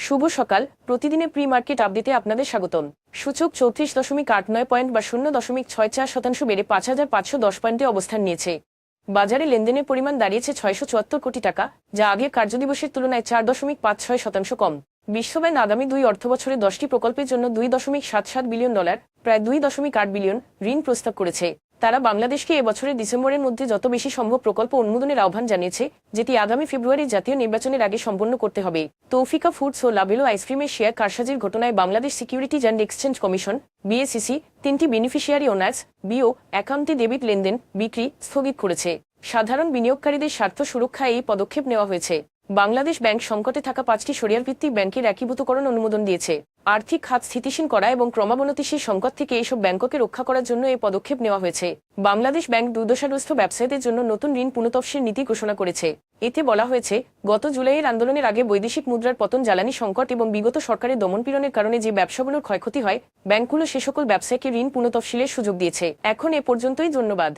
শুভ সকাল। প্রতিদিনের pre market আপডেটে আপনাদের স্বাগতম। সূচক 34.89 পয়েন্ট বা 0.64% বেড়ে 5,510 পয়েন্টে অবস্থান নিয়েছে। বাজারে লেনদেনের পরিমাণ দাঁড়িয়েছে 674 কোটি টাকা, যা আগের কার্যদিবসের তুলনায় 4.56% কম। বিশ্বব্যাংক আগামী 2 অর্থবছরে 10টি প্রকল্পের জন্য $2.77 বিলিয়ন, প্রায় $2.8 বিলিয়ন ঋণ প্রস্তাব করেছে। তারা বাংলাদেশকে এবছরের ডিসেম্বরের মধ্যে যত বেশি সম্ভব প্রকল্প অনুমোদনের আহ্বান জানিয়েছে, যেটি আগামী ফেব্রুয়ারি জাতীয় নির্বাচনের আগে সম্পন্ন করতে হবে। তৌফিকা ফুডস ও লাভেলো আইসক্রিমের শেয়ার কারসাজির ঘটনায় Bangladesh securities and exchange commission BSEC 3টি বেনিফিশিয়ারি ওনার্স বিও অ্যাকাউন্টে ডেবিট লেনদেন বিক্রি স্থগিত করেছে। সাধারণ বিনিয়োগকারীদের স্বার্থ সুরক্ষায় এই পদক্ষেপ নেওয়া হয়েছে। বাংলাদেশ ব্যাংক সংকটে থাকা 5টি শরিয়ারভিত্তিক ব্যাংকের একীভূতকরণ অনুমোদন দিয়েছে। আর্থিক খাত স্থিতিশীল করা এবং ক্রমাবনতিশীল সংকট থেকে এইসব ব্যাংককে রক্ষা করার জন্য এই পদক্ষেপ নেওয়া হয়েছে। বাংলাদেশ ব্যাংক দুর্দশাগ্রস্ত ব্যবসায়ীদের জন্য নতুন ঋণ পুনঃতফসিল নীতি ঘোষণা করেছে। এতে বলা হয়েছে, গত জুলাইয়ের আন্দোলনের আগে বৈদেশিক মুদ্রার পতন, জ্বালানি সংকট এবং বিগত সরকারের দমনপীড়নের কারণে যে ব্যবসাগুলোর ক্ষয়ক্ষতি হয়, ব্যাংকগুলো সে সকল ব্যবসায়ীকে ঋণ পুনঃতফসিলের সুযোগ দিয়েছে। এখন এ পর্যন্তই, ধন্যবাদ।